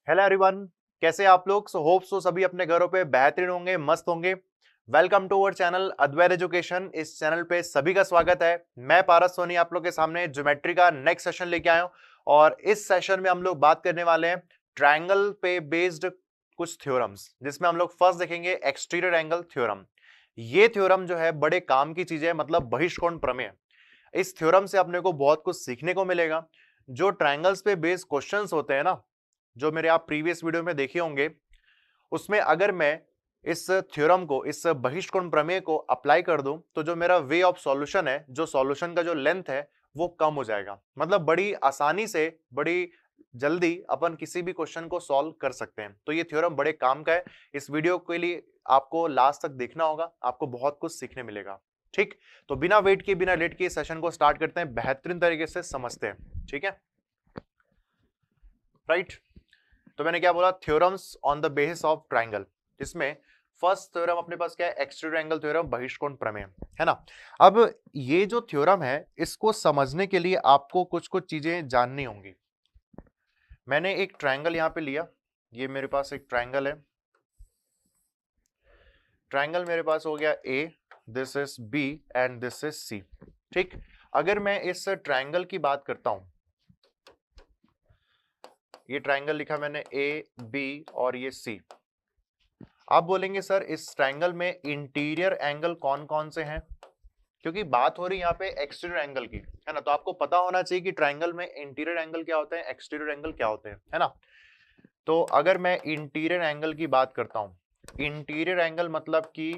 Hello everyone, कैसे हैं आप लोग। होप सो सभी अपने घरों पे बेहतरीन होंगे, मस्त होंगे। Welcome to our channel Advait education. इस चैनल पे सभी का स्वागत है। मैं पारस सोनी आप लोग के सामने ज्योमेट्री का नेक्स्ट सेशन लेके आया हूं और इस सेशन में हम लोग बात करने वाले हैं ट्रायंगल पे बेस्ड कुछ थ्योरम्स, जिसमें हम लोग फर्स्ट देखेंगे एक्सटीरियर एंगल थ्योरम। ये थ्योरम जो है बड़े काम की चीज है, मतलब बहिष्कोण प्रमेय। इस थ्योरम से अपने को बहुत कुछ सीखने को मिलेगा। जो ट्रायंगल्स पे बेस्ड क्वेश्चंस होते हैं ना, जो मेरे आप प्रीवियस वीडियो में देखे होंगे, उसमें अगर मैं इस थ्योरम को, इस बहिष्कोण प्रमेय को अप्लाई कर दूं, तो जो मेरा वे ऑफ सॉल्यूशन है, जो सॉल्यूशन का जो लेंथ है, वो कम हो जाएगा। मतलब बड़ी आसानी से, बड़ी जल्दी अपन किसी भी क्वेश्चन को सॉल्व कर सकते हैं। तो ये थ्योरम बड़े काम का है। इस वीडियो के लिए आपको लास्ट तक देखना होगा, आपको बहुत कुछ सीखने मिलेगा। ठीक, तो बिना वेट किए, बिना लेट किए सेशन को स्टार्ट करते हैं, बेहतरीन तरीके से समझते हैं। ठीक है, राइट। तो मैंने क्या बोला, theorems on the basis of triangle. जिसमें फर्स्ट थ्योरम अपने पास क्या है, एक्सटीरियर एंगल थ्योरम, बहिष्कोण प्रमेय, है ना। अब ये जो थ्योरम है, इसको समझने के लिए आपको कुछ कुछ चीजें जाननी होंगी। मैंने एक ट्रायंगल यहां पे लिया, ये मेरे पास एक ट्रायंगल है। ट्रायंगल मेरे पास हो गया A, this is B and this is C. ठीक, अगर मैं इस ट्रायंगल की बात करता हूं, ये ट्रायंगल लिखा मैंने ए बी और ये सी। आप बोलेंगे सर इस ट्रायंगल में इंटीरियर एंगल कौन कौन से हैं, क्योंकि बात हो रही है यहाँ पे एक्सटीरियर एंगल की, है ना। तो आपको पता होना चाहिए कि ट्रायंगल में इंटीरियर एंगल क्या होते हैं, एक्सटीरियर एंगल क्या होते हैं, है ना। तो अगर मैं इंटीरियर एंगल की बात करता हूं, इंटीरियर एंगल मतलब कि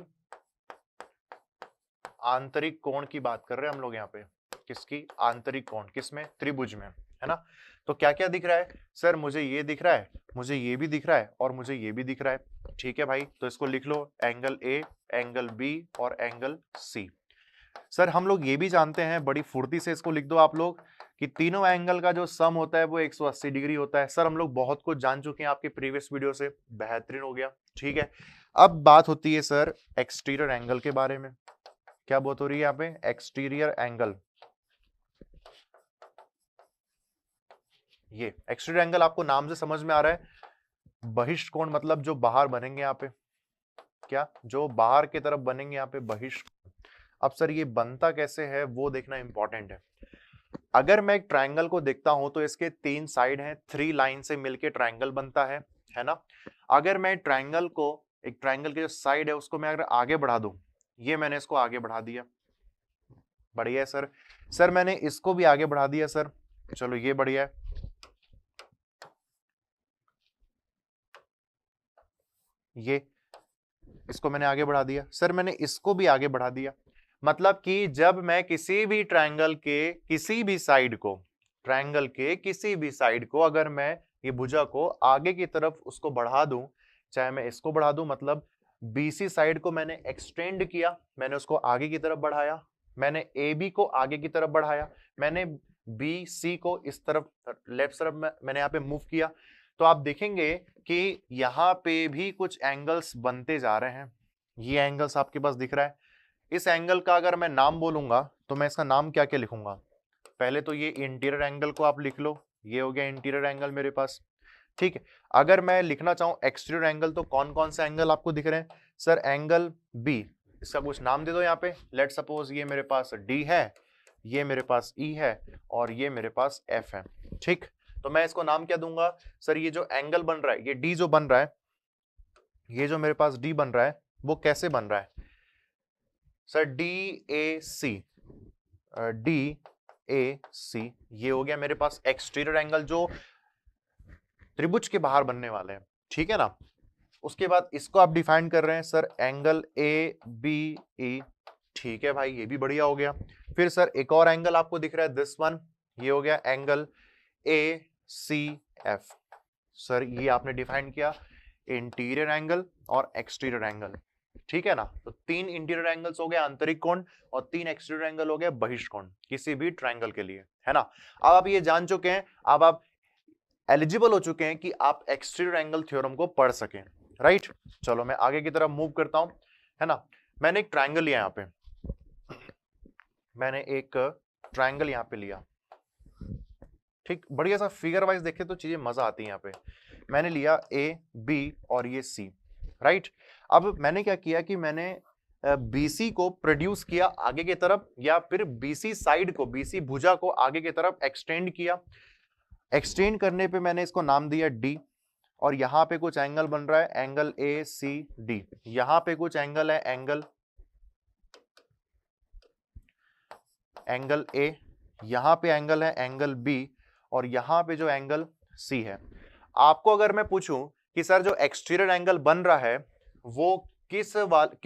आंतरिक कोण की बात कर रहे हैं हम लोग यहाँ पे। किसकी? आंतरिक कोण। किसमें? त्रिभुज में, है ना। तो क्या क्या दिख रहा है सर? मुझे ये दिख रहा है, मुझे ये भी दिख रहा है और मुझे ये भी दिख रहा है। ठीक है भाई, तो इसको लिख लो, एंगल ए, एंगल बी और एंगल सी। सर हम लोग ये भी जानते हैं, बड़ी फुर्ती से इसको लिख दो आप लोग, कि तीनों एंगल का जो सम होता है वो 180 डिग्री होता है। सर हम लोग बहुत कुछ जान चुके हैं आपके प्रीवियस वीडियो से, बेहतरीन हो गया। ठीक है, अब बात होती है सर एक्सटीरियर एंगल के बारे में। क्या बात हो रही है यहाँ पे? Exterior angle. ये एक्सटीरियर एंगल आपको नाम से समझ में आ रहा है, बहिष्कोण, मतलब जो बाहर बनेंगे यहाँ पे। क्या? जो बाहर की तरफ बनेंगे यहाँ पे बहिष्कोण। अब सर ये बनता कैसे है वो देखना इंपॉर्टेंट है। अगर मैं एक ट्रायंगल को देखता हूं तो इसके 3 साइड हैं, 3 लाइन से मिलके ट्रायंगल बनता है ना। अगर मैं ट्रायंगल को, एक ट्रायंगल की जो साइड है उसको मैं अगर आगे बढ़ा दूं, ये मैंने इसको आगे बढ़ा दिया, बढ़िया है सर। सर मैंने इसको भी आगे बढ़ा दिया सर, चलो ये बढ़िया है। ये इसको मैंने आगे बढ़ा दिया सर, मैंने इसको भी आगे बढ़ा दिया। मतलब कि जब मैं किसी भी ट्रायंगल के किसी भी साइड को, ट्रायंगल के किसी भी साइड को अगर मैं ये भुजा को आगे की तरफ उसको बढ़ा दूं, चाहे मैं इसको बढ़ा दूं, मतलब बीसी साइड को मैंने एक्सटेंड किया, मैंने उसको आगे की तरफ बढ़ाया, मैंने ए बी को आगे की तरफ बढ़ाया, मैंने बी सी को इस तरफ लेफ्ट तरफ मैंने यहाँ पे मूव किया, तो आप देखेंगे कि यहाँ पे भी कुछ एंगल्स बनते जा रहे हैं। ये एंगल्स आपके पास दिख रहा है। इस एंगल का अगर मैं नाम बोलूंगा तो मैं इसका नाम क्या क्या लिखूंगा? पहले तो ये इंटीरियर एंगल को आप लिख लो, ये हो गया इंटीरियर एंगल मेरे पास। ठीक है, अगर मैं लिखना चाहूं एक्सटीरियर एंगल, तो कौन कौन से एंगल आपको दिख रहे हैं? सर एंगल बी, इसका कुछ नाम दे दो यहाँ पे। लेट सपोज ये मेरे पास डी है, ये मेरे पास ई है और ये मेरे पास एफ है। ठीक, तो मैं इसको नाम क्या दूंगा? सर ये जो एंगल बन रहा है, ये डी जो बन रहा है, ये जो मेरे पास डी बन रहा है, वो कैसे बन रहा है? Sir D A C, D A C, ये हो गया मेरे पास एक्सटीरियर एंगल जो त्रिभुज के बाहर बनने वाले हैं। ठीक है ना। उसके बाद इसको आप डिफाइन कर रहे हैं sir angle A B E. ठीक है भाई, ये भी बढ़िया हो गया। फिर सर एक और एंगल आपको दिख रहा है, दिस वन, ये हो गया angle A C F. Sir ये आपने डिफाइन किया इंटीरियर एंगल और एक्सटीरियर एंगल। ठीक है ना। तो 3 इंटीरियर एंगल्स हो गए आंतरिक कोण और 3 एक्सटीरियर एंगल हो गए बहिष्कोण किसी भी ट्रायंगल के लिए, है ना। अब आप ये जान चुके हैं, अब आप एलिजिबल हो चुके हैं कि आप एक्सटीरियर एंगल थ्योरम को पढ़ सकें, राइट। चलो मैं आगे की तरफ मूव करता हूं, है ना। मैंने एक ट्रायंगल लिया यहां पे, मैंने एक ट्रायंगल यहां पे लिया। ठीक, बढ़िया सा फिगर वाइज देखे तो चीजें मजा आती है। यहाँ पे मैंने लिया ए बी और ये सी, राइट। अब मैंने क्या किया कि मैंने बीसी को प्रोड्यूस किया आगे की तरफ, या फिर बीसी साइड को, बीसी भुजा को आगे की तरफ एक्सटेंड किया। एक्सटेंड करने पे मैंने इसको नाम दिया डी, और यहां पे कुछ एंगल बन रहा है, एंगल ए सी डी। यहां पे कुछ एंगल है, एंगल ए, यहां पे एंगल है एंगल बी, और यहां पे जो एंगल सी है। आपको अगर मैं पूछूं कि सर जो एक्सटीरियर एंगल बन रहा है वो किस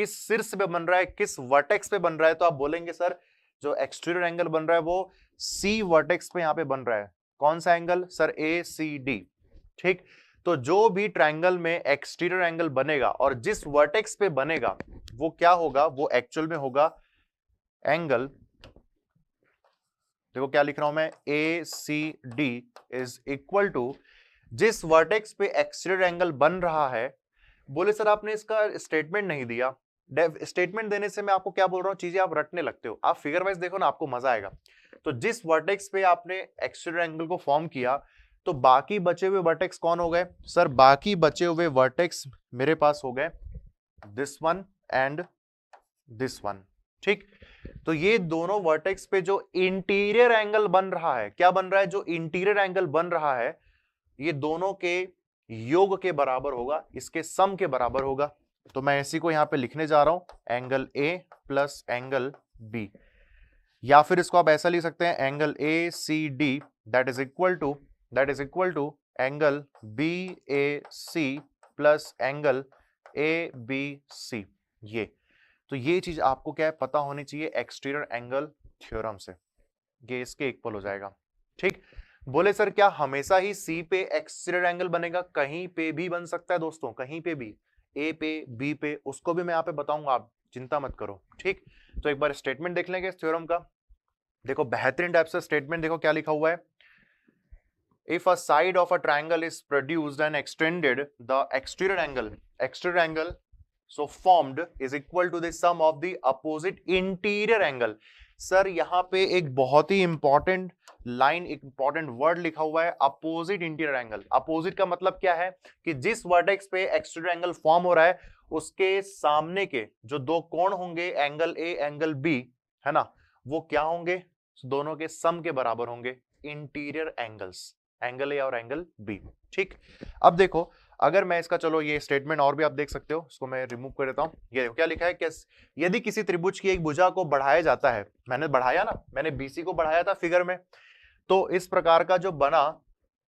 शीर्ष पे बन रहा है, किस वर्टेक्स पे बन रहा है, तो आप बोलेंगे सर जो एक्सटीरियर एंगल बन रहा है वो सी वर्टेक्स पे यहां पे बन रहा है। कौन सा एंगल सर? ए सी डी। ठीक, तो जो भी ट्रायंगल में एक्सटीरियर एंगल बनेगा और जिस वर्टेक्स पे बनेगा वो क्या होगा, वो एक्चुअल में होगा एंगल, देखो क्या लिख रहा हूं मैं, A C D is equal to जिस वर्टेक्स पे एक्सटीरियर एंगल बन रहा है। बोले सर आपने इसका स्टेटमेंट नहीं दिया। स्टेटमेंट देने से मैं आपको क्या बोल रहा हूं, चीजें आप रटने लगते हो। आप फिगर वाइज देखो ना, आपको मजा आएगा। तो जिस वर्टेक्स पे आपने एक्सटीरियर एंगल को फॉर्म किया, तो बाकी बचे हुए वर्टेक्स कौन हो गए सर? बाकी बचे हुए वर्टेक्स मेरे पास हो गए this one and this one. ठीक, तो ये दोनों वर्टेक्स पे जो इंटीरियर एंगल बन रहा है, क्या बन रहा है? जो इंटीरियर एंगल बन रहा है ये दोनों के योग के बराबर होगा, इसके सम के बराबर होगा। तो मैं इसी को यहां पे लिखने जा रहा हूं, angle A plus angle B, या फिर इसको आप ऐसा लिख सकते हैं, angle A C D that is equal to angle B A C plus angle A B C. ये तो ये चीज आपको क्या है, पता होनी चाहिए एक्सटीरियर एंगल थ्योरम से, ये इसके इक्वल हो जाएगा। ठीक, बोले सर क्या हमेशा ही सी पे एक्सटीरियर एंगल बनेगा? कहीं पे भी बन सकता है दोस्तों, कहीं पे भी, ए पे बी पे, उसको भी मैं यहाँ पे बताऊंगा, आप चिंता मत करो। ठीक, तो एक बार स्टेटमेंट देख लेंगे इस थ्योरम का। देखो बेहतरीन टाइप से स्टेटमेंट, देखो क्या लिखा हुआ है, if a side of a triangle is produced and extended, the exterior angle so formed is equal to the sum of the opposite interior angle। Sir यहाँ पे एक बहुत ही इंपॉर्टेंट लाइन, एक इंपॉर्टेंट वर्ड लिखा हुआ है, अपोजिट इंटीरियर एंगल। अपोजिट का मतलब क्या है कि जिस वर्टेक्स पे एक्सटीरियर एंगल फॉर्म हो रहा है उसके सामने के जो दो कोण होंगे, एंगल ए एंगल बी, है ना, वो क्या होंगे? दोनों के सम के बराबर होंगे, इंटीरियर एंगल्स, एंगल ए और एंगल बी। ठीक, अब देखो अगर मैं इसका, चलो ये स्टेटमेंट और भी आप देख सकते हो, इसको मैं रिमूव कर देता हूं। ये क्या लिखा है कि यदि किसी त्रिभुज की एक भुजा को बढ़ाया जाता है, मैंने बढ़ाया ना, मैंने बीसी को बढ़ाया था फिगर में, तो इस प्रकार का जो बना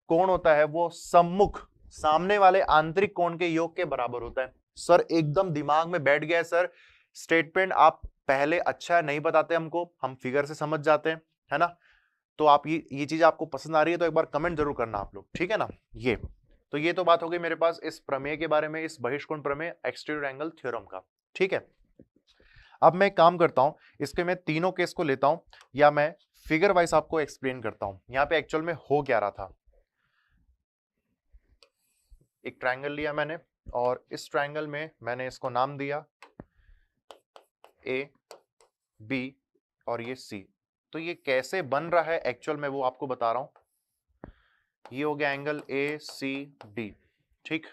कोण होता है वो सम्मुख, सामने वाले आंतरिक कोण के योग के बराबर होता है। सर एकदम दिमाग में बैठ गया है सर स्टेटमेंट, आप पहले अच्छा नहीं बताते हमको, हम फिगर से समझ जाते हैं, है ना। तो आप ये चीज आपको पसंद आ रही है तो एक बार कमेंट जरूर करना आप लोग, ठीक है ना। ये तो ये तो बात हो गई मेरे पास इस प्रमेय के बारे में, इस बहिष्कोण प्रमेय एक्सटीरियर एंगल थ्योरम का। ठीक है, अब मैं काम करता हूं, इसके मैं तीनों केस को लेता हूं, या मैं फिगर वाइज आपको एक्सप्लेन करता हूं यहां पे एक्चुअल में हो क्या रहा था। एक ट्रायंगल लिया मैंने, और इस ट्रायंगल में मैंने इसको नाम दिया ए बी और ये सी। तो ये कैसे बन रहा है एक्चुअल में वो आपको बता रहा हूं। ये हो गया एंगल ए सी डी। ठीक,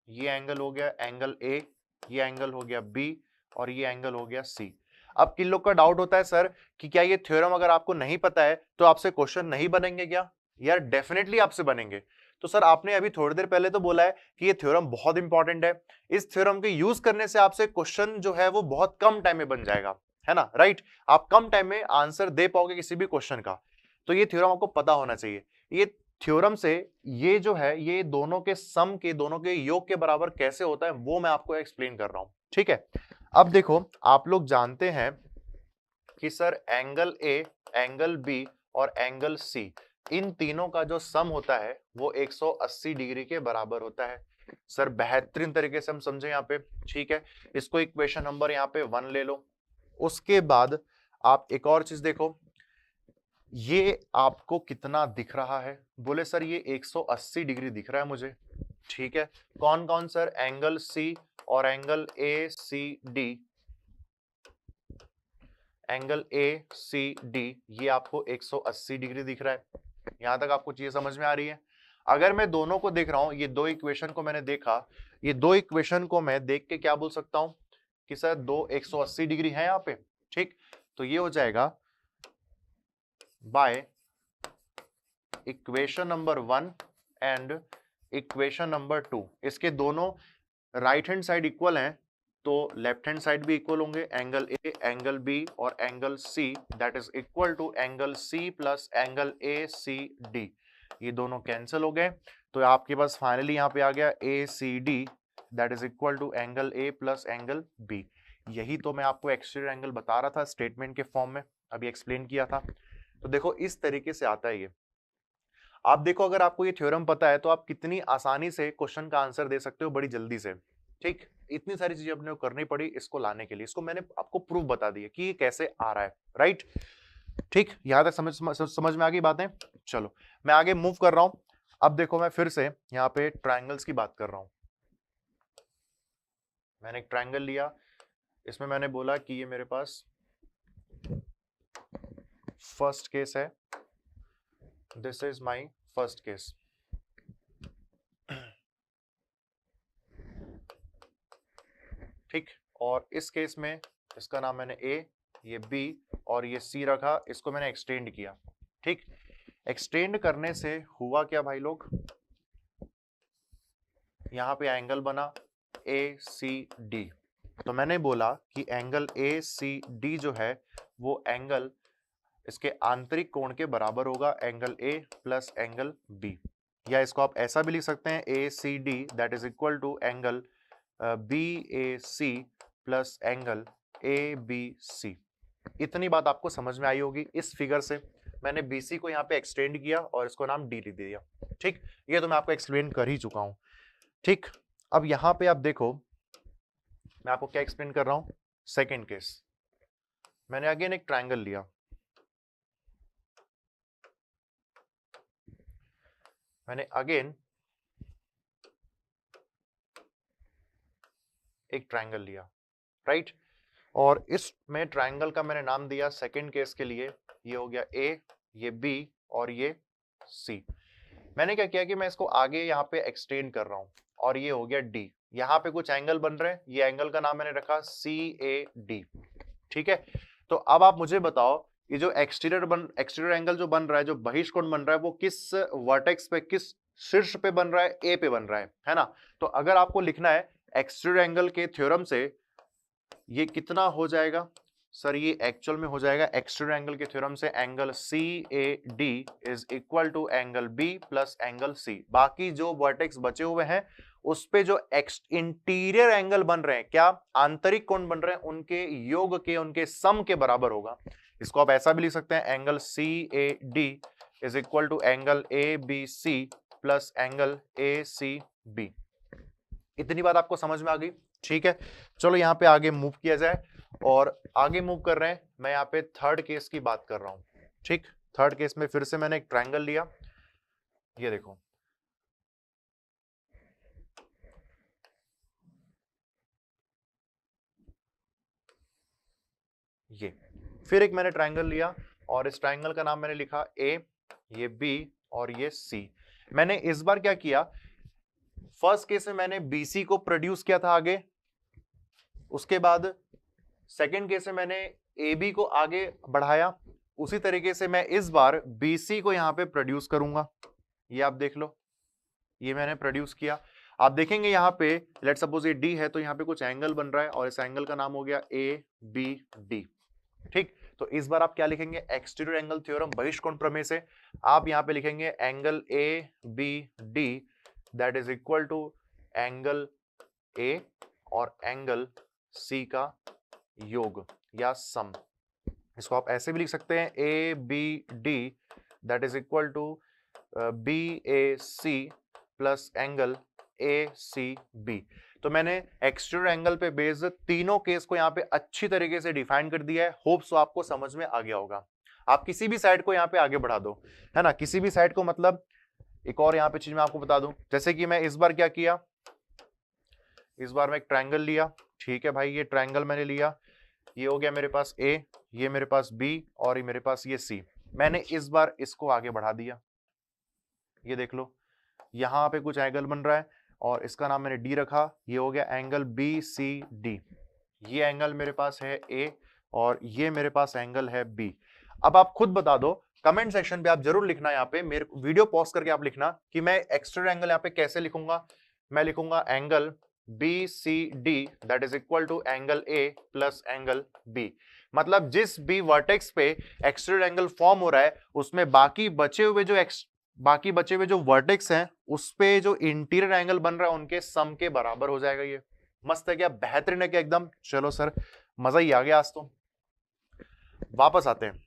ये एंगल हो गया एंगल ए, ये एंगल हो गया बी, और ये एंगल हो गया सी। अब किन लोग का डाउट होता है सर कि क्या ये थ्योरम अगर आपको नहीं पता है तो आपसे क्वेश्चन नहीं बनेंगे क्या? यार डेफिनेटली आपसे बनेंगे। तो सर आपने अभी थोड़ी देर पहले तो बोला है कि ये थ्योरम बहुत इंपॉर्टेंट है, इस थ्योरम के यूज करने से आपसे क्वेश्चन जो है वो बहुत कम टाइम में बन जाएगा, है ना, राइट। आप कम टाइम में आंसर दे पाओगे किसी भी क्वेश्चन का, तो ये थ्योरम आपको पता होना चाहिए। ये थ्योरम से ये जो है ये दोनों के सम के, दोनों के योग के बराबर कैसे होता है वो मैं आपको एक्सप्लेन कर रहा हूं। ठीक है, अब देखो आप लोग जानते हैं कि sir angle A, angle B और एंगल सी, इन तीनों का जो सम होता है वो 180 डिग्री के बराबर होता है। सर बेहतरीन तरीके से हम समझे यहाँ पे। ठीक है, इसको इक्वेशन नंबर यहाँ पे 1 ले लो। उसके बाद आप एक और चीज देखो, ये आपको कितना दिख रहा है? बोले सर ये 180 डिग्री दिख रहा है मुझे। ठीक है, कौन कौन सर? एंगल सी और angle A C D, angle A C D ये आपको 180 डिग्री दिख रहा है। यहां तक आपको चीजें समझ में आ रही है? अगर मैं दोनों को देख रहा हूं, ये दो इक्वेशन को मैंने देखा, ये दो इक्वेशन को मैं देख के क्या बोल सकता हूं कि सर दो 180 डिग्री है यहाँ पे, ठीक। तो ये हो जाएगा by equation number 1 and equation number 2, इसके दोनों राइट हैंड साइड इक्वल हैं तो लेफ्ट हैंड साइड भी इक्वल होंगे, एंगल ए, एंगल बी और angle C that is equal to angle C plus angle A C D. ये दोनों cancel हो गए, तो आपके पास फाइनली यहाँ पे आ गया A C D that is equal to angle A plus angle B. यही तो मैं आपको एक्सटीरियर एंगल बता रहा था स्टेटमेंट के फॉर्म में, अभी एक्सप्लेन किया था। तो देखो इस तरीके से आता है ये। आप देखो अगर आपको ये थ्योरम पता है तो आप कितनी आसानी से क्वेश्चन का आंसर दे सकते हो बड़ी जल्दी से, ठीक। इतनी सारी चीजें अपने को करनी पड़ी इसको लाने के लिए, इसको मैंने आपको प्रूफ बता दिया कि ये कैसे आ रहा है, राइट। ठीक, यहां तक समझ में आ गई बातें। चलो मैं आगे मूव कर रहा हूं। अब देखो मैं फिर से यहाँ पे ट्रायंगल्स की बात कर रहा हूं। मैंने एक ट्रायंगल लिया, इसमें मैंने बोला कि ये मेरे पास फर्स्ट केस है, this is my first case. ठीक, और इस केस में इसका नाम मैंने ए, ये बी और ये सी रखा, इसको मैंने एक्सटेंड किया। ठीक, एक्सटेंड करने से हुआ क्या भाई लोग, यहां पे एंगल बना ए सी डी। तो मैंने बोला कि एंगल ए सी डी जो है वो एंगल इसके आंतरिक कोण के बराबर होगा, angle A plus angle B. या इसको आप ऐसा भी लिख सकते हैं A C D that is equal to angle B A C plus angle A B C. इतनी बात आपको समझ में आई होगी। इस फिगर से मैंने बीसी को यहाँ पे एक्सटेंड किया और इसको नाम डी दे दिया। ठीक, ये तो मैं आपको एक्सप्लेन कर ही चुका हूं। ठीक, अब यहाँ पे आप देखो मैं आपको क्या एक्सप्लेन कर रहा हूं। सेकेंड केस, मैंने अगेन एक ट्रायंगल लिया, मैंने अगेन एक ट्रायंगल लिया, राइट। और इसमें ट्रायंगल का मैंने नाम दिया सेकंड केस के लिए, ये हो गया ए, ये बी और ये सी। मैंने क्या किया कि मैं इसको आगे यहाँ पे एक्सटेंड कर रहा हूं और ये हो गया डी। यहाँ पे कुछ एंगल बन रहे हैं, ये एंगल का नाम मैंने रखा सी ए डी। ठीक है, तो अब आप मुझे बताओ ये जो एक्सटीरियर एंगल जो बन रहा है, जो बहिष्कोण बन रहा है, वो किस वर्टेक्स पे, किस शीर्ष पे बन रहा है, ए पे बन रहा है ना। तो अगर आपको लिखना है एक्सटीरियर एंगल के थ्योरम से ये कितना हो जाएगा सर, ये एक्चुअल में हो जाएगा एक्सटीरियर एंगल के थ्योरम से angle C A D is equal to angle B plus angle C. बाकी जो वर्टेक्स बचे हुए हैं उस पे जो इंटीरियर एंगल बन रहे हैं, क्या आंतरिक कोण बन रहे हैं, उनके योग के, उनके सम के बराबर होगा। इसको आप ऐसा भी लिख सकते हैं angle C A D is equal to angle A B C plus angle A C B. इतनी बात आपको समझ में आ गई। ठीक है, चलो यहाँ पे आगे मूव किया जाए। और आगे मूव कर रहे हैं, मैं यहाँ पे थर्ड केस की बात कर रहा हूं। ठीक, थर्ड केस में फिर से मैंने एक ट्रायंगल लिया, ये देखो ये, फिर एक मैंने ट्रायंगल लिया और इस ट्रायंगल का नाम मैंने लिखा ए, ये बी और ये सी। मैंने इस बार क्या किया, फर्स्ट केस में मैंने बीसी को प्रोड्यूस किया था आगे, उसके बाद सेकेंड केस में मैंने ए बी को आगे बढ़ाया। उसी तरीके से मैं इस बार बीसी को यहां पे प्रोड्यूस करूंगा, ये आप देख लो, ये मैंने प्रोड्यूस किया। आप देखेंगे यहाँ पे लेट सपोज ये डी है तो यहाँ पे कुछ एंगल बन रहा है और इस एंगल का नाम हो गया ए बी डी। ठीक, तो इस बार आप क्या लिखेंगे, एक्सटीरियर एंगल थ्योरम बहिष्कोण प्रमेय से आप यहाँ पे लिखेंगे angle A B D that is equal to angle A और एंगल सी का योग या सम। इसको आप ऐसे भी लिख सकते हैं A B D that is equal to B A C plus angle A C B. तो मैंने एक्सटीरियर एंगल पे बेस्ड तीनों केस को यहाँ पे अच्छी तरीके से डिफाइन कर दिया है। होप सो आपको समझ में आ गया होगा। आप किसी भी साइड को यहाँ पे आगे बढ़ा दो, है ना, किसी भी साइड को। मतलब एक और यहाँ पे चीज मैं आपको बता दूं, जैसे कि मैं इस बार क्या किया, इस बार मैं एक ट्रायंगल लिया। ठीक है भाई, ये ट्रायंगल मैंने लिया, ये हो गया मेरे पास ए, ये मेरे पास बी और ये मेरे पास ये सी। मैंने इस बार इसको आगे बढ़ा दिया, ये देख लो, यहाँ पे कुछ एंगल बन रहा है और इसका नाम मैंने डी रखा, ये हो गया एंगल बी सी डी। ये एंगल मेरे पास है ए और ये मेरे पास एंगल है बी। अब आप खुद बता दो, कमेंट सेक्शन पे आप जरूर लिखना, यहाँ पे मेरे वीडियो पॉज करके आप लिखना कि मैं एक्सट्रूड एंगल यहाँ पे कैसे लिखूंगा। मैं लिखूंगा angle B C D that is equal to angle A plus angle B. मतलब जिस बी वर्टेक्स पे एक्सट्रूड एंगल फॉर्म हो रहा है उसमें बाकी बचे हुए जो वर्टेक्स हैं उस पे जो इंटीरियर एंगल बन रहा है उनके सम के बराबर हो जाएगा। ये मस्त है क्या, बेहतरीन है क्या एकदम। चलो सर मजा ही आ गया आज तो। वापस आते हैं,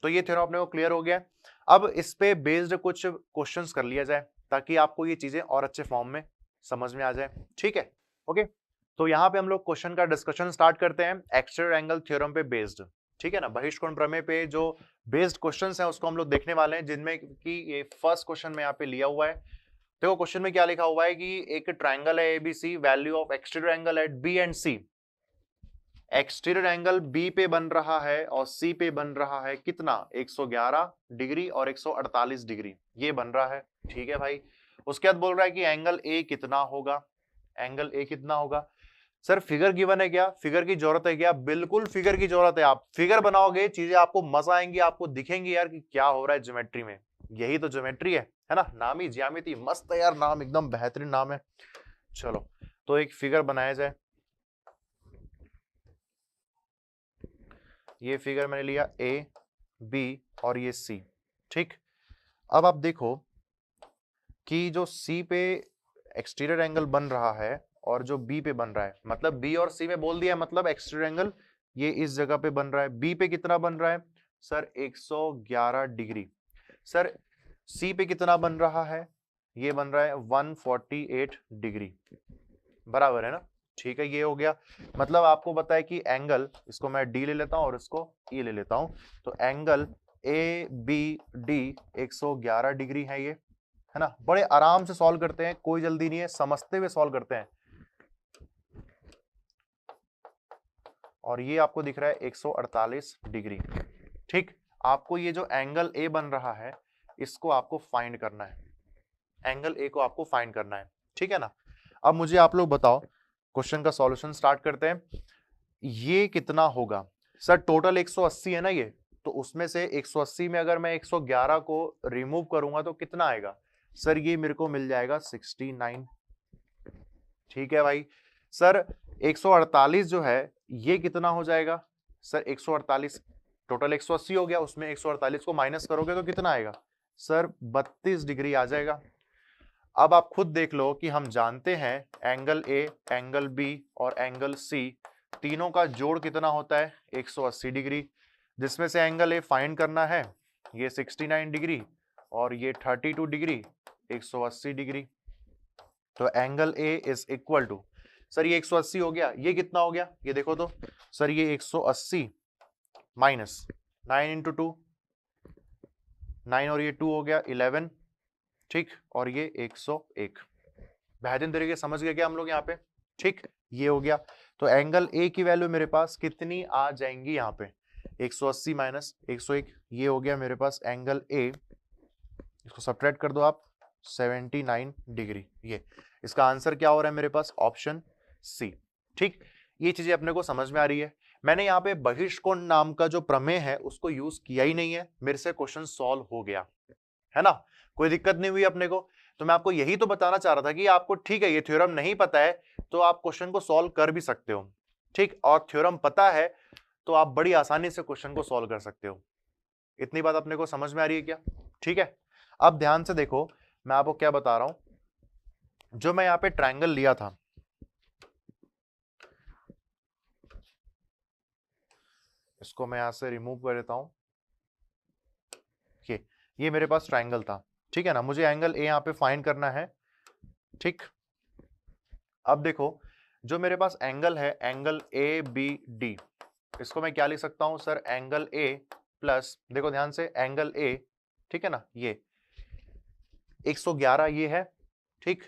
तो ये थ्योरम अपने को क्लियर हो गया। अब इस पे बेस्ड कुछ क्वेश्चंस कर लिया जाए ताकि आपको ये चीजें और अच्छे फॉर्म में समझ में आ जाए। ठीक है, ओके। तो यहाँ पे हम लोग क्वेश्चन का डिस्कशन स्टार्ट करते हैं एक्सट्रूड एंगल थ्योरम पे बेस्ड। ठीक है ना, बहिष्कोण प्रमेय पे जो बेस्ड क्वेश्चंस हैं उसको हम लोग देखने वाले हैं, जिनमें कि ये फर्स्ट क्वेश्चन में यहाँ पे लिया हुआ है। देखो क्वेश्चन में क्या लिखा हुआ है कि एक ट्राइंगल है A B C, value of exterior angle at B and C. Exterior angle B पे बन रहा है और सी पे बन रहा है कितना, 111 डिग्री और 148 डिग्री ये बन रहा है। ठीक है भाई, उसके बाद बोल रहा है कि एंगल ए कितना होगा, एंगल ए कितना होगा। सर फिगर गिवन है क्या, फिगर की जरूरत है क्या? बिल्कुल फिगर की जरूरत है। आप फिगर बनाओगे चीजें आपको मजा आएंगी, आपको दिखेंगी यार कि क्या हो रहा है ज्योमेट्री में। यही तो ज्योमेट्री है ना, नाम ही ज्यामिति। मस्त है यार नाम, एकदम बेहतरीन नाम है। चलो तो एक फिगर बनाया जाए। ये फिगर मैंने लिया ए बी और ये सी। ठीक, अब आप देखो कि जो सी पे एक्सटीरियर एंगल बन रहा है और जो बी पे बन रहा है, मतलब बी और सी में बोल दिया, मतलब एक्सटीरियर एंगल ये इस जगह पे बन रहा है। बी पे कितना बन रहा है सर, 111 डिग्री। सर सी पे कितना बन रहा है, ये बन रहा है 148 डिग्री, बराबर है ना। ठीक है, ये हो गया। मतलब आपको पता है कि एंगल, इसको मैं डी ले लेता हूं और इसको ई ले लेता हूं, तो angle A B D 111 degree है ये, है ना। बड़े आराम से सॉल्व करते हैं, कोई जल्दी नहीं है, समझते हुए सॉल्व करते हैं। और ये आपको दिख रहा है 148 डिग्री। ठीक, आपको ये जो एंगल ए बन रहा है इसको आपको फाइंड करना है, एंगल ए को आपको फाइंड करना है। ठीक है ना। अब मुझे आप लोग बताओ, क्वेश्चन का सॉल्यूशन स्टार्ट करते हैं। ये कितना होगा सर, टोटल 180 है ना ये, तो उसमें से 180 में अगर मैं 111 को रिमूव करूंगा तो कितना आएगा सर, ये मेरे को मिल जाएगा 69। ठीक है भाई। सर 148 जो है ये कितना हो जाएगा सर, 148 टोटल 180 हो गया, उसमें 148 को माइनस करोगे तो कितना आएगा सर, 32 डिग्री आ जाएगा। अब आप खुद देख लो कि हम जानते हैं एंगल ए, एंगल बी और एंगल सी तीनों का जोड़ कितना होता है 180 डिग्री, जिसमें से एंगल ए फाइंड करना है, ये 69 डिग्री और ये 32 डिग्री, 180 डिग्री। तो angle A is equal to, sir ये 180 हो गया, ये कितना हो गया ये देखो तो सर, ये 180 माइनस 9 इंटू 2, 9 और ये 2 हो गया 11। ठीक, और ये 101। बेहतरीन तरीके समझ गए क्या हम लोग यहाँ पे। ठीक, ये हो गया। तो एंगल ए की वैल्यू मेरे पास कितनी आ जाएंगी यहाँ पे, 180 माइनस 101, ये हो गया मेरे पास एंगल ए। इसको सब्ट्रैक्ट कर दो आप, 79 डिग्री। ये इसका आंसर क्या हो रहा है मेरे पास, ऑप्शन सी। ठीक, ये चीजें अपने को समझ में आ रही है। मैंने यहाँ पे बहिष्कोण नाम का जो प्रमेय है उसको यूज किया ही नहीं है, मेरे से क्वेश्चन सॉल्व हो गया, है ना, कोई दिक्कत नहीं हुई अपने को। तो मैं आपको यही तो बताना चाह रहा था कि आपको ठीक है ये थ्योरम नहीं पता है तो आप क्वेश्चन को सॉल्व कर भी सकते हो। ठीक, और थ्योरम पता है तो आप बड़ी आसानी से क्वेश्चन को सॉल्व कर सकते हो। इतनी बात अपने को समझ में आ रही है क्या। ठीक है, अब ध्यान से देखो मैं आपको क्या बता रहा हूं। जो मैं यहाँ पे ट्रायंगल लिया था, इसको मैं यहां से रिमूव कर देता हूं। ये मेरे पास ट्रायंगल था, ठीक है ना, मुझे एंगल ए यहाँ पे फाइंड करना है। ठीक, अब देखो जो मेरे पास एंगल है, एंगल ए बी डी, इसको मैं क्या लिख सकता हूं सर, एंगल ए प्लस, देखो ध्यान से एंगल ए, ठीक है ना, ये 111 ये है। ठीक,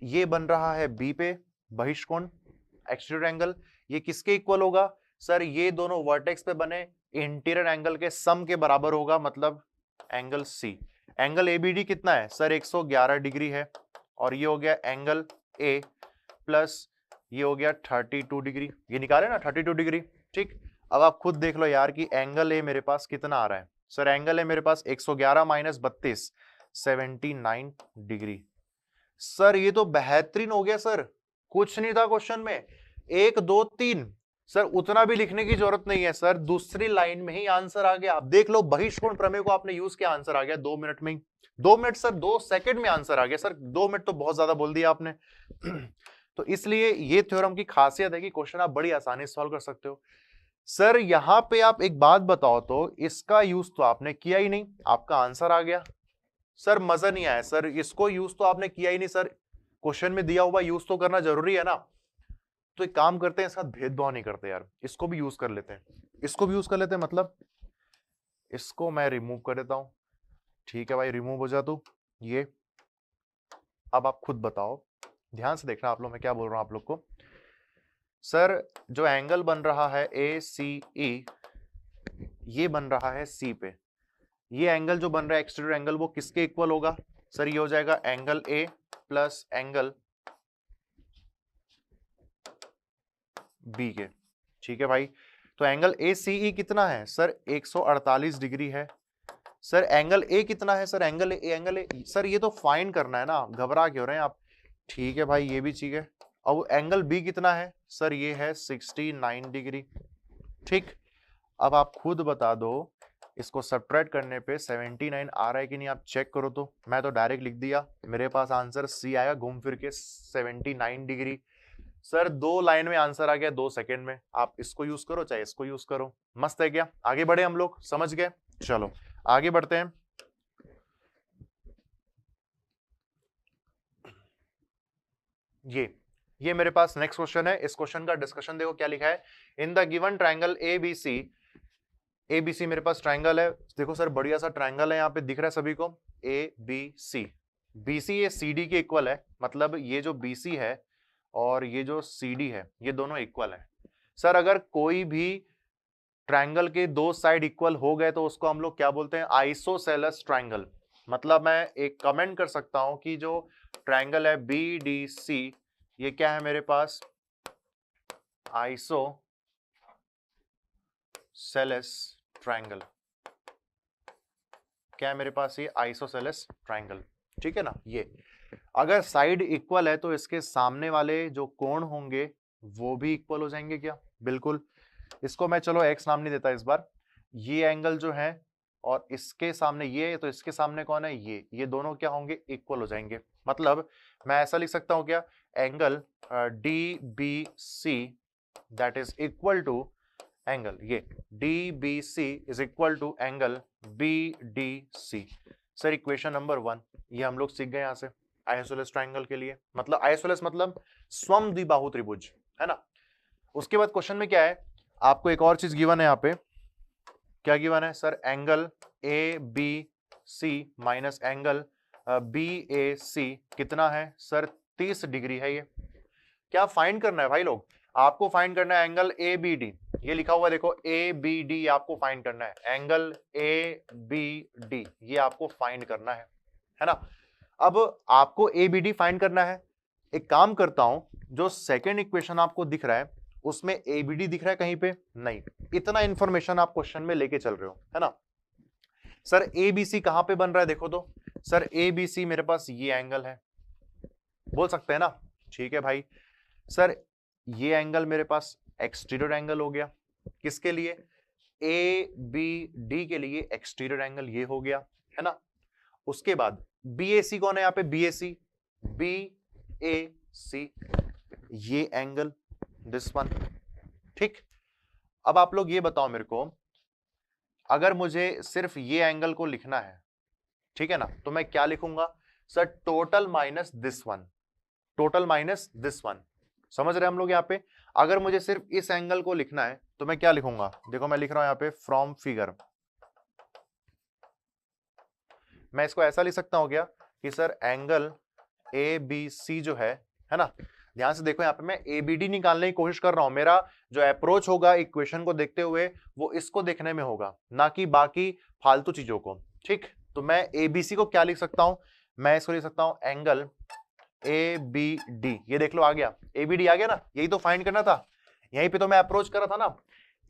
ये बन रहा है बी पे बहिष्कोण एक्सटीरियर एंगल, ये किसके इक्वल होगा सर, ये दोनों वर्टेक्स पे बने इंटीरियर एंगल के सम के बराबर होगा, मतलब एंगल सी। एंगल एबीडी कितना है सर 111 डिग्री है, और ये हो गया एंगल ए प्लस ये हो गया 32 डिग्री, ये निकाले ना 32 डिग्री। ठीक, अब आप खुद देख लो यार कि एंगल ए मेरे पास कितना आ रहा है। सर एंगल ए मेरे पास 111 माइनस 32 79 डिग्री। सर ये तो बेहतरीन हो गया सर, कुछ नहीं था क्वेश्चन में, 1 2 3। सर उतना भी लिखने की जरूरत नहीं है सर, दूसरी लाइन में ही आंसर आ गया। आप देख लो, बहिष्कोण प्रमेय को आपने यूज किया, आंसर आ गया 2 मिनट में ही। 2 मिनट सर 2 सेकंड में आंसर आ गया सर, 2 मिनट तो बहुत ज्यादा बोल दिया आपने। तो इसलिए ये थ्योरम की खासियत है कि क्वेश्चन आप बड़ी आसानी से सॉल्व कर सकते हो। सर यहां पे आप एक बात बताओ, तो इसका यूज तो आपने किया ही नहीं, आपका आंसर आ गया। सर मजा नहीं आया सर, इसको यूज तो आपने किया ही नहीं सर, क्वेश्चन में दिया हुआ यूज तो करना जरूरी है ना। तो एक काम करते हैं, इसका भेदभाव नहीं करते यार, इसको भी यूज कर लेते हैं, इसको भी यूज कर लेते हैं। मतलब इसको मैं रिमूव कर देता हूं। ठीक है भाई, रिमूव हो जा तू ये। अब आप खुद बताओ, ध्यान से देखना आप लोग, मैं क्या बोल रहा हूं आप लोग को। सर जो एंगल बन रहा है ए सी ई, ये बन रहा है सी पे, ये एंगल जो बन रहा है एक्सटीरियर एंगल, वो किसके इक्वल होगा सर? ये हो जाएगा angle A plus angle B के। ठीक है भाई, तो एंगल ए सी ई कितना है सर? 148 डिग्री है। सर एंगल ए कितना है सर? एंगल ए सर ये तो फाइंड करना है ना, घबरा क्यों रहे हैं आप? ठीक है भाई, ये भी ठीक है। अब एंगल बी कितना है सर? ये है 69 डिग्री। ठीक, अब आप खुद बता दो, इसको सब्ट्रैक्ट करने पे 79 आ रहा है कि नहीं, आप चेक करो। तो मैं तो डायरेक्ट लिख दिया, मेरे पास आंसर सी आया घूम फिर के 79 डिग्री। सर 2 लाइन में आंसर आ गया 2 सेकंड में, आप इसको यूज करो चाहे इसको यूज करो, मस्त है क्या? आगे बढ़े हम लोग, समझ गए? चलो आगे बढ़ते हैं। ये मेरे पास नेक्स्ट क्वेश्चन है। इस क्वेश्चन का डिस्कशन देखो क्या लिखा है। In the given triangle ABC, ABC मेरे पास ट्रायंगल है। देखो सर बढ़िया सा ट्रायंगल है, यहाँ पे दिख रहा है सभी को, ए बी सी। बीसी ये सीडी के इक्वल है, मतलब ये जो बीसी है और ये जो सीडी है, ये दोनों इक्वल है। सर अगर कोई भी ट्रायंगल के 2 साइड इक्वल हो गए तो उसको हम लोग क्या बोलते हैं? Isosceles triangle. मतलब मैं एक कमेंट कर सकता हूं कि जो ट्रायंगल है बी डी सी, ये क्या है मेरे पास? Isosceles triangle. क्या है मेरे पास? ये आइसोसेलेस ट्रायंगल। ठीक है ना। ये अगर साइड इक्वल है तो इसके सामने वाले जो कोण होंगे वो भी इक्वल हो जाएंगे क्या? बिल्कुल। इसको मैं चलो एक्स नाम नहीं देता इस बार। ये एंगल जो है और इसके सामने ये, तो इसके सामने कौन है? ये दोनों क्या होंगे? इक्वल हो जाएंगे। मतलब मैं ऐसा लिख सकता हूं क्या? Angle D B C that is equal to angle, ये D B C is equal to angle B D C. Sir equation number 1 ये हम लोग सीख गए यहां से आइसोसेलेस ट्रायंगल के लिए। मतलब आइसोसेलेस मतलब समद्विबाहु त्रिभुज, है ना। उसके बाद क्वेश्चन में क्या है, आपको एक और चीज गिवन है यहाँ पे। क्या गिवन है sir? Angle A B C minus angle B A C कितना है सर? 30 डिग्री है। ये क्या फाइंड करना है भाई लोग? आपको फाइंड करना है एंगल ए बी डी। ये लिखा हुआ है देखो, ए बी डी आपको फाइंड करना है। एंगल ए बी डी ये आपको फाइंड करना है ना। अब आपको ए बी डी फाइंड करना है। एक काम करता हूं, जो सेकेंड इक्वेशन आपको दिख रहा है उसमें ए बी डी दिख रहा है कहीं पे? नहीं। इतना इंफॉर्मेशन आप क्वेश्चन में लेके चल रहे हो, है ना। सर ए बी सी कहां पे बन रहा है देखो तो। सर ए बी सी मेरे पास ये एंगल है, बोल सकते हैं ना। ठीक है भाई, सर ये एंगल मेरे पास एक्सटीरियर एंगल हो गया। किसके लिए? ए बी डी के लिए एक्सटीरियर एंगल ये हो गया, है ना। उसके बाद बी ए सी कौन है यहाँ पे? B A C, B A C ये एंगल, दिस वन। ठीक, अब आप लोग ये बताओ मेरे को, अगर मुझे सिर्फ ये एंगल को लिखना है, ठीक है ना, तो मैं क्या लिखूंगा sir? Total minus this one, total minus this one. समझ रहे हैं हम लोग यहाँ पे? अगर मुझे सिर्फ इस एंगल को लिखना है तो मैं क्या लिखूंगा? देखो मैं लिख रहा हूं यहाँ पे फ्रॉम फिगर। मैं इसको ऐसा लिख सकता हूं क्या कि sir angle A B C जो है ना, ध्यान से देखो यहाँ पे मैं ए बी डी निकालने की कोशिश कर रहा हूं। मेरा जो अप्रोच होगा इक्वेशन को देखते हुए वो इसको देखने में होगा, ना कि बाकी फालतू चीजों को। ठीक, तो मैं ABC को क्या लिख सकता हूं, मैं इसको लिख सकता हूं एंगल ABD। ये देख लो आ गया, ABD आ गया ना, यही तो फाइंड करना था, यहीं पे तो मैं अप्रोच कर रहा था ना,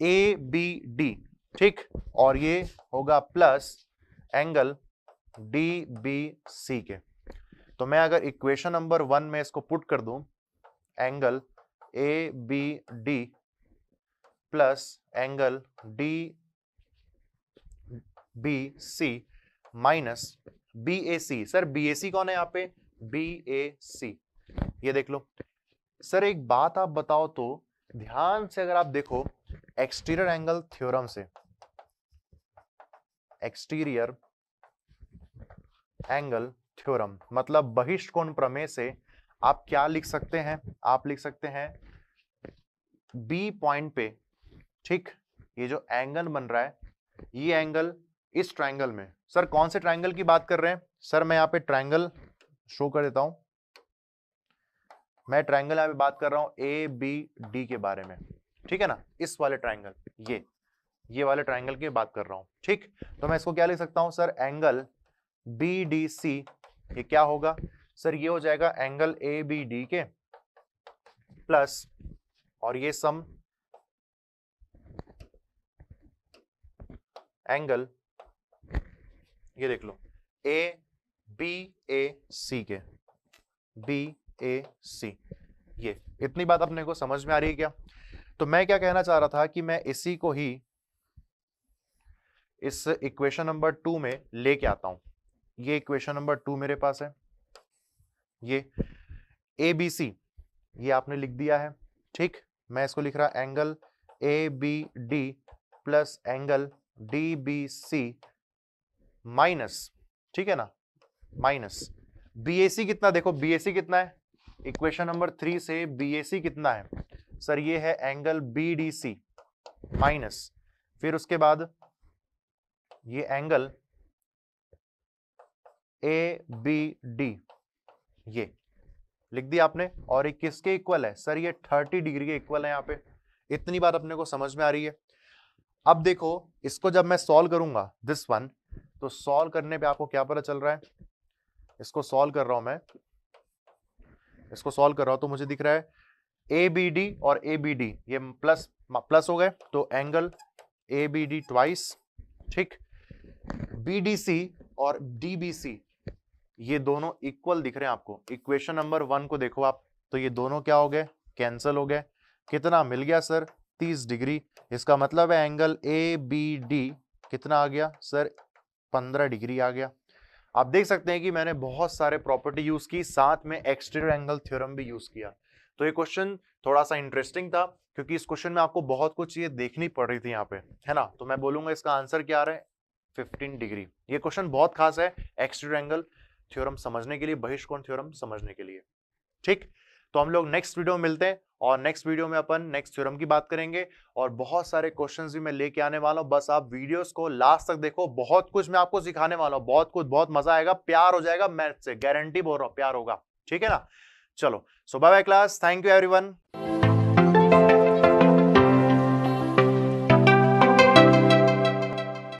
ABD, ठीक। और ये होगा प्लस एंगल DBC के। तो मैं अगर इक्वेशन नंबर 1 में इसको पुट कर दूं, angle ABD plus angle DBC minus BAC। Sir BAC कौन है यहाँ पे, BAC, ये देख लो। सर एक बात आप बताओ तो, ध्यान से अगर आप देखो एक्सटीरियर एंगल थ्योरम से, एक्सटीरियर एंगल थ्योरम मतलब बहिष्टकोण प्रमेय से आप क्या लिख सकते हैं, आप लिख सकते हैं बी पॉइंट पे, ठीक, ये जो एंगल बन रहा है, ये एंगल इस ट्रायंगल में, सर कौन से ट्रायंगल की बात कर रहे हैं, सर मैं यहाँ पे ट्रायंगल शो कर देता हूं, मैं ट्रायंगल यहाँ पे बात कर रहा हूं ABD के बारे में, ठीक है ना, इस वाले ट्रायंगल, ये वाले ट्रायंगल की बात कर रहा हूं, ठीक। तो मैं इसको क्या लिख सकता हूं सर, एंगल BDC, ये क्या होगा सर, ये हो जाएगा एंगल ABD के प्लस, और ये सम एंगल, ये देख लो BAC के, BAC, ये इतनी बात अपने को समझ में आ रही है क्या। तो मैं क्या कहना चाह रहा था कि मैं इसी को ही इस इक्वेशन नंबर 2 में लेके आता हूं, ये इक्वेशन नंबर 2 मेरे पास है, ये ABC ये आपने लिख दिया है, ठीक। मैं इसको लिख रहा angle ABD plus angle DBC minus, ठीक है ना, माइनस BAC कितना, देखो BAC कितना है, इक्वेशन नंबर 3 से BAC कितना है सर, ये है एंगल BDC माइनस, फिर उसके बाद ये एंगल ABD, ये लिख दिया आपने, और ये किसके इक्वल है सर, ये 30 डिग्री के इक्वल है यहाँ पे। इतनी बात अपने को समझ में आ रही है। अब देखो इसको जब मैं सॉल्व करूंगा दिस वन, तो सॉल्व करने पे आपको क्या पता चल रहा है, इसको सॉल्व कर रहा हूं मैं, इसको सॉल्व कर रहा हूं तो मुझे दिख रहा है ABD और ABD ये प्लस प्लस हो गए, तो एंगल ABD ट्वाइस, ठीक। BDC और DBC ये दोनों इक्वल दिख रहे हैं आपको, इक्वेशन नंबर 1 को देखो आप, तो ये दोनों क्या हो गए, कैंसिल हो गए, कितना मिल गया सर, 30 डिग्री। इसका मतलब है एंगल ABD कितना आ गया सर, 15 डिग्री आ गया। आप देख सकते हैं कि मैंने बहुत सारे प्रॉपर्टी यूज की, साथ में एक्सटीरियर एंगल थ्योरम भी यूज किया। तो ये क्वेश्चन थोड़ा सा इंटरेस्टिंग था, क्योंकि इस क्वेश्चन में आपको बहुत कुछ चीजें देखनी पड़ रही थी यहाँ पे, है ना। तो मैं बोलूंगा इसका आंसर क्या आ रहा है, 15 डिग्री। ये क्वेश्चन बहुत खास है एक्सटीरियर एंगल थ्योरम समझने के लिए, बहिष्टकोण थ्योरम समझने के लिए, ठीक। तो हम लोग नेक्स्ट वीडियो में मिलते हैं, और नेक्स्ट वीडियो में अपन नेक्स्ट थ्योरम की बात करेंगे, और बहुत सारे क्वेश्चंस भी मैं लेके आने वाला हूं। बस आप वीडियोस को लास्ट तक देखो, बहुत कुछ मैं आपको सिखाने वाला हूं, बहुत कुछ, बहुत मजा आएगा, प्यार हो जाएगा मैथ से, गारंटी बोल रहा हूं, प्यार होगा, ठीक है ना। चलो, so bye bye class, thank you everyone.